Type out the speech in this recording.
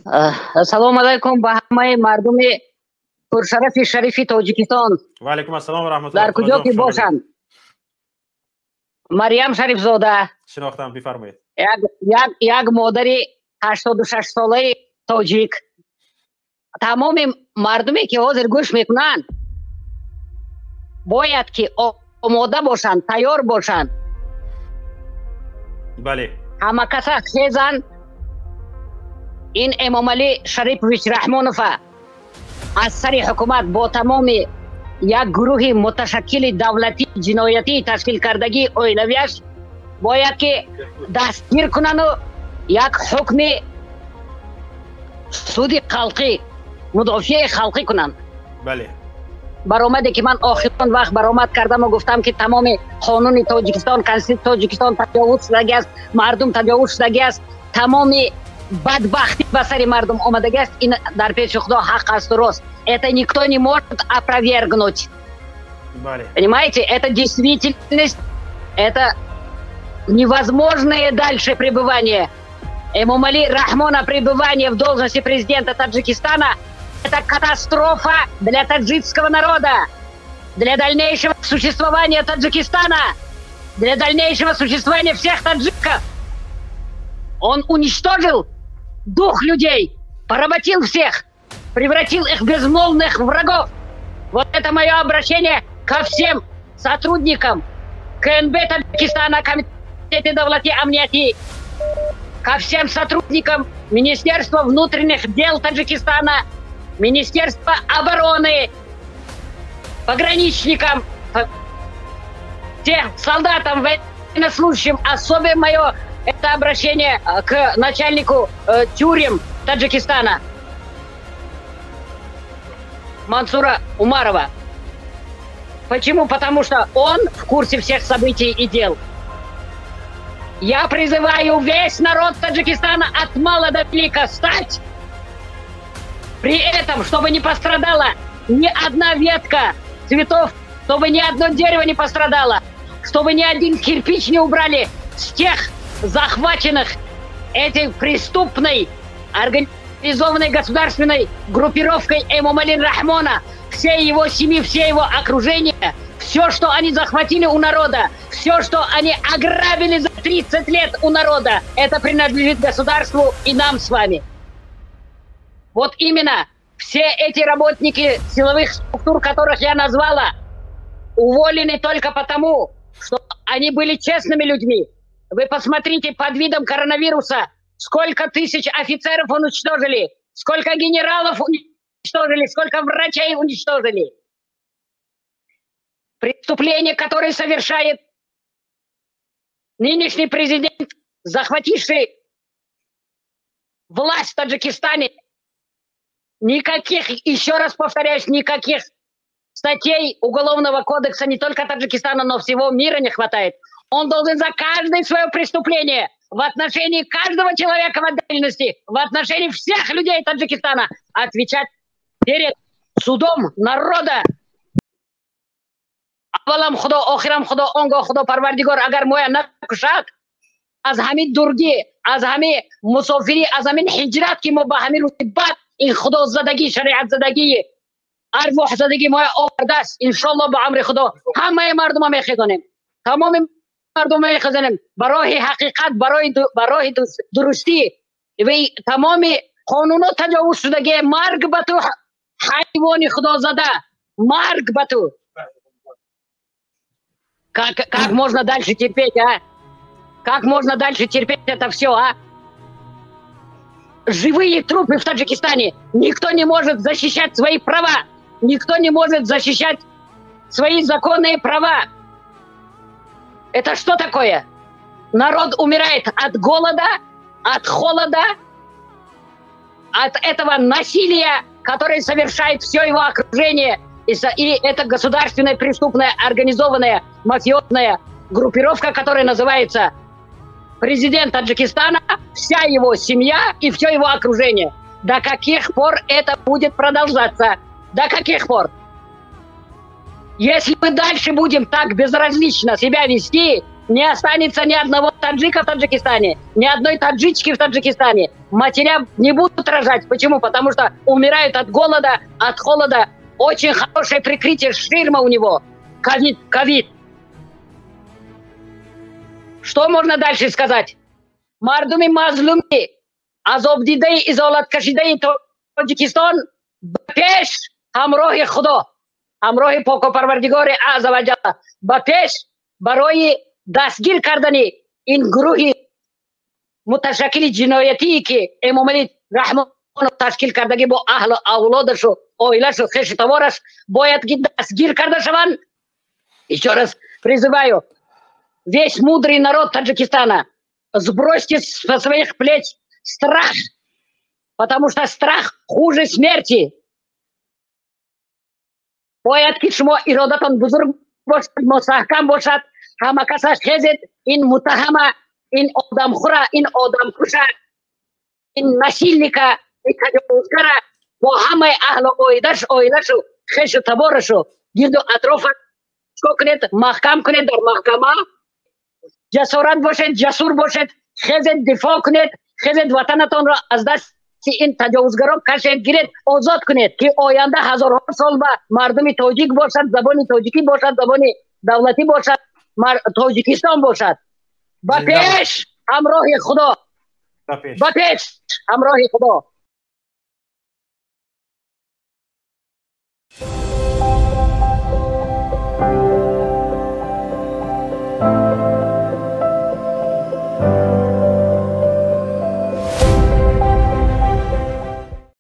Ассаламу алейкум ба ҳамаи мардуми пуршарафи шарифи Тоҷикистон. Ва алейкум ассалом ва раҳматуллоҳи. Дар куҷо ки бошанд. Марьям Шарифзода. Шинохтам, бифармоед. Як модари 86 солаи тоҷик. Тамоми мардуме ки ҳозир гӯш мекунанд, бояд ки омода бошанд, тайёр бошанд. Бале. Ҳама каса хезанд. ин Эмомалӣ Шарипович Раҳмонова аз сари ҳукумат бо тамоми як гурӯҳи муташаккили давлатӣ ҷиноятӣ ташкил кардагии оилавиаш бояд ки дастгир кунанду як ҳукми суди халқӣ, мудофиаи халқӣ кунанд. Бале. баромаде ки ман охирон вақт баромад кардаму гуфтам ки тамоми қонуни Тоҷикистон, конститутсияи Тоҷикистон таҷовуз шудагӣ аст, мардум таҷовуз шудагӣ аст, тамоми бадбахти ба сари мардум омадагӣ аст. Ин дар пеши Худо ҳақ асту рост. Это никто не может опровергнуть. Понимаете? Это действительность, это невозможное дальше пребывание. Эмомалӣ Рахмона пребывание в должности президента Таджикистана — это катастрофа для таджикского народа, для дальнейшего существования Таджикистана, для дальнейшего существования всех таджиков. Он уничтожил дух людей, поработил всех, превратил их в безмолвных врагов. Вот это мое обращение ко всем сотрудникам КНБ Таджикистана, Комитета Давлати Амнияти, ко всем сотрудникам Министерства внутренних дел Таджикистана, Министерства обороны, пограничникам, всем солдатам, военнослужащим. Особенно мое это обращение к начальнику тюрем Таджикистана Мансура Умарова. Почему? Потому что он в курсе всех событий и дел. Я призываю весь народ Таджикистана от мала до велика стать. При этом, чтобы не пострадала ни одна ветка цветов, чтобы ни одно дерево не пострадало, чтобы ни один кирпич не убрали с тех захваченных этой преступной организованной государственной группировкой Эмомалӣ Рахмона, всей его семьи, все его окружение, все, что они захватили у народа, все, что они ограбили за 30 лет у народа, это принадлежит государству и нам с вами. Вот именно все эти работники силовых структур, которых я назвала, уволены только потому, что они были честными людьми. Вы посмотрите, под видом коронавируса, сколько тысяч офицеров уничтожили, сколько генералов уничтожили, сколько врачей уничтожили. Преступления, которые совершает нынешний президент, захвативший власть в Таджикистане, никаких, еще раз повторяюсь, никаких статей Уголовного кодекса не только Таджикистана, но всего мира не хватает. Он должен за каждое свое преступление в отношении каждого человека в отдельности, в отношении всех людей Таджикистана отвечать перед судом народа. Аввалам Худо, охирам Худо, онго Худо Парвардигор, агар моя накушад, аз ҳамин дурги, аз ҳамин мусофири, аз ҳамин ҳиҷрат ки мо ба ҳамин рӯзи бад ин худозадагӣ, шариатзадагӣ, арвоҳзадагӣ моя овардааст. Иншоаллоҳ ба амри Худо ҳамаи мардума мехезонем. Тамоми мардум мехезонем ба роҳи ҳақиқат, ба роҳи дурустӣ. Ва тамоми қонуно таҷовуз шудагӣ. Марг ба ту ҳайвони худозада, марг ба ту. Как можно дальше терпеть, а? Как можно дальше терпеть это все, а? Живые трупы в Таджикистане. Никто не может защищать свои права. Никто не может защищать свои законные права. Это что такое? Народ умирает от голода, от холода, от этого насилия, которое совершает все его окружение. И это государственная преступная организованная мафиозная группировка, которая называется президент Таджикистана, вся его семья и все его окружение. До каких пор это будет продолжаться? До каких пор? Если мы дальше будем так безразлично себя вести, не останется ни одного таджика в Таджикистане, ни одной таджички в Таджикистане, матеря не будут рожать. Почему? Потому что умирают от голода, от холода. Очень хорошее прикрытие, ширма у него. Ковид. Что можно дальше сказать? Мардуми мазлуми, азобдидей изолат кашидей Таджикистан, бапеш хамрохи худо, хамрохи поко парвардигори аза ва ҷалла, бапеш барои дастгир кардани ин гурӯҳи муташаккили ҷиноятие ки Эмомалӣ Раҳмонов ташкил кардаги бо аҳлу авлодашу оилашу хешу товараш бояд ки дастгир карда шаванд. Еще раз призываю весь мудрый народ Таджикистана, сбросьте со своих плеч страх, потому что страх хуже смерти. Бояд ки шумо иродатон бузург бошад, мустаҳкам бошад, ҳама каса хезед ин муттаҳама, ин одамхӯра, ин одамкуша, ин насилника, ин таҷовузгара бо ҳамаи аҳлу оилашу хешу таборашу гирду атрофа чико кунед, маҳкам кунед дар маҳкама, ҷасорат бошед, ҷасур бошед, хезед дифоъ кунед, хезед ватанатонро аз дасти ин таҷовузгарон кашед, гиред, озод кунед ки оянда ҳазорҳо сол ба мардуми тоҷик бошад, забони тоҷикӣ бошад, забони давлатӣ бошад, Тоҷикистон бошад. ба пеш ҳамроҳи худо. Ба пеш ҳамроҳи худо.